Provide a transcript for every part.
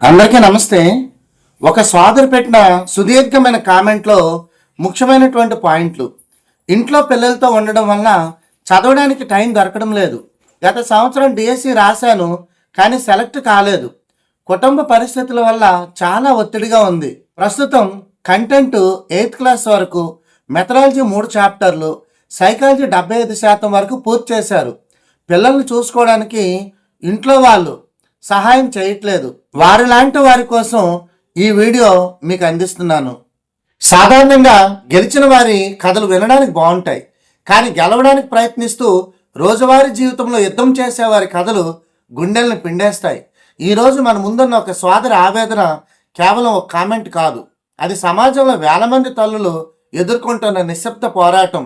అందరికీ నమస్తే. ఒక సోదరు పెట్టిన సుదీర్ఘమైన కామెంట్లో ముఖ్యమైనటువంటి పాయింట్లు. ఇంట్లో పిల్లలతో ఉండడం వల్ల చదవడానికి టైం దొరకడం లేదు. గత సంవత్సరం డిఎస్సి రాశాను, కానీ సెలెక్ట్ కాలేదు. కుటుంబ పరిస్థితుల వల్ల చాలా ఒత్తిడిగా ఉంది. ప్రస్తుతం కంటెంట్ 8th క్లాస్ వరకు, మెథడాలజీ 3 చాప్టర్లు, సైకాలజీ 75% వరకు పూర్తి చేశారు. పిల్లల్ని చూసుకోవడానికి ఇంట్లో వాళ్ళు సహాయం చేయట్లేదు. వారిలాంటి వారి కోసం ఈ వీడియో మీకు అందిస్తున్నాను. సాధారణంగా గెలిచిన వారి కథలు వినడానికి బాగుంటాయి, కానీ గెలవడానికి ప్రయత్నిస్తూ రోజువారీ జీవితంలో యుద్ధం చేసే వారి కథలు గుండెల్ని పిండేస్తాయి. ఈరోజు మన ముందున్న ఒక సోదరి ఆవేదన కేవలం ఒక కామెంట్ కాదు, అది సమాజంలో వేల మంది తల్లులు ఎదుర్కొంటున్న నిశ్శబ్ద పోరాటం.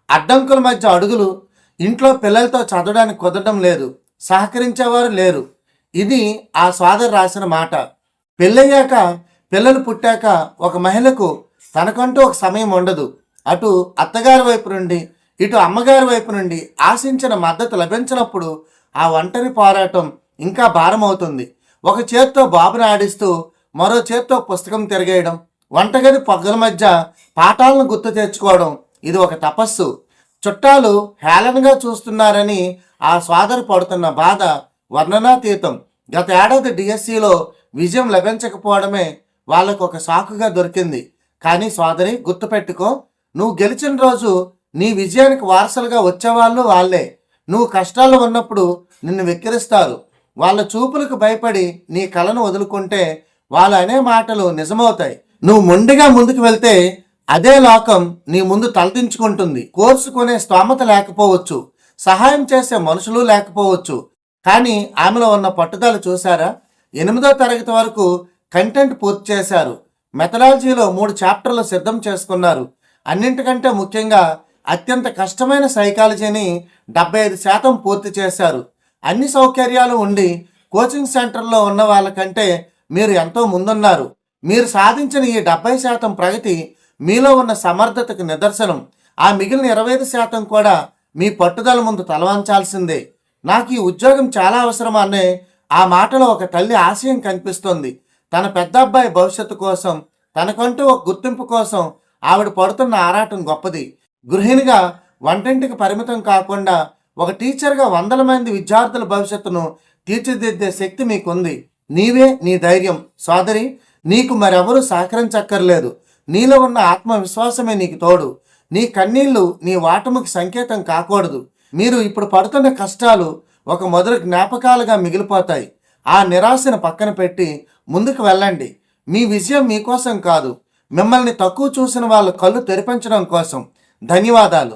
అడ్డంకుల మధ్య అడుగులు, ఇంట్లో పిల్లలతో చదవడానికి కుదరడం లేదు, సహకరించేవారు లేరు. ఇది ఆ సోదరు రాసిన మాట. పెళ్ళయ్యాక, పిల్లలు పుట్టాక ఒక మహిళకు తనకంటూ ఒక సమయం ఉండదు. అటు అత్తగారి వైపు నుండి, ఇటు అమ్మగారి వైపు నుండి ఆశించిన మద్దతు లభించినప్పుడు ఆ ఒంటరి పోరాటం ఇంకా భారం అవుతుంది. ఒక చేత్తో బాబుని ఆడిస్తూ మరో చేత్తో పుస్తకం తిరగేయడం, వంటగది పొగల మధ్య పాఠాలను గుర్తు తెచ్చుకోవడం, ఇది ఒక తపస్సు. చుట్టాలు హేళనగా చూస్తున్నారని ఆ సోదరు పడుతున్న బాధ వర్ణనాతీతం. గత ఏడాది డిఎస్సిలో విజయం లభించకపోవడమే వాళ్ళకు ఒక సాకుగా దొరికింది. కానీ సోదరి, గుర్తుపెట్టుకో, నువ్వు గెలిచిన రోజు నీ విజయానికి వారసులుగా వచ్చేవాళ్ళు వాళ్ళే. నువ్వు కష్టాలు ఉన్నప్పుడు నిన్ను వెక్కిరిస్తారు. వాళ్ళ చూపులకు భయపడి నీ కలను వదులుకుంటే వాళ్ళు అనే మాటలు నిజమవుతాయి. నువ్వు మొండిగా ముందుకు వెళ్తే అదే లోకం నీ ముందు తలదించుకుంటుంది. కోర్సు కొనే స్తోమత లేకపోవచ్చు, సహాయం చేసే మనుషులు లేకపోవచ్చు, కానీ ఆమెలో ఉన్న పట్టుదల చూశారా? 8వ తరగతి వరకు కంటెంట్ పూర్తి చేశారు. మెథడాలజీలో 3 చాప్టర్లు సిద్ధం చేసుకున్నారు. అన్నింటికంటే ముఖ్యంగా అత్యంత కష్టమైన సైకాలజీని 75% పూర్తి చేశారు. అన్ని సౌకర్యాలు ఉండి కోచింగ్ సెంటర్లో ఉన్న వాళ్ళకంటే మీరు ఎంతో ముందున్నారు. మీరు సాధించిన ఈ 70% ప్రగతి మీలో ఉన్న సమర్థతకు నిదర్శనం. ఆ మిగిలిన 25% కూడా మీ పట్టుదల ముందు తలవంచాల్సిందే. నాకు ఈ ఉద్యోగం చాలా అవసరం అనే ఆ మాటలో ఒక తల్లి ఆశయం కనిపిస్తుంది. తన పెద్ద అబ్బాయి భవిష్యత్తు కోసం, తనకంటూ ఒక గుర్తింపు కోసం ఆవిడ పడుతున్న ఆరాటం గొప్పది. గృహిణిగా వంటింటికి పరిమితం కాకుండా ఒక టీచర్గా వందల మంది విద్యార్థుల భవిష్యత్తును తీర్చిదిద్దే శక్తి మీకుంది. నీవే నీ ధైర్యం. సోదరి, నీకు మరెవరూ సహకరించక్కర్లేదు. నీలో ఉన్న ఆత్మవిశ్వాసమే నీకు తోడు. నీ కన్నీళ్లు నీ వాటముకి సంకేతం కాకూడదు. మీరు ఇప్పుడు పడుతున్న కష్టాలు ఒక మొదటి జ్ఞాపకాలుగా మిగిలిపోతాయి. ఆ నిరాశను పక్కన పెట్టి ముందుకు వెళ్ళండి. మీ విజయం మీకోసం కాదు, మిమ్మల్ని తక్కువ చూసిన వాళ్ళ కళ్ళు తెరిపించడం కోసం. ధన్యవాదాలు.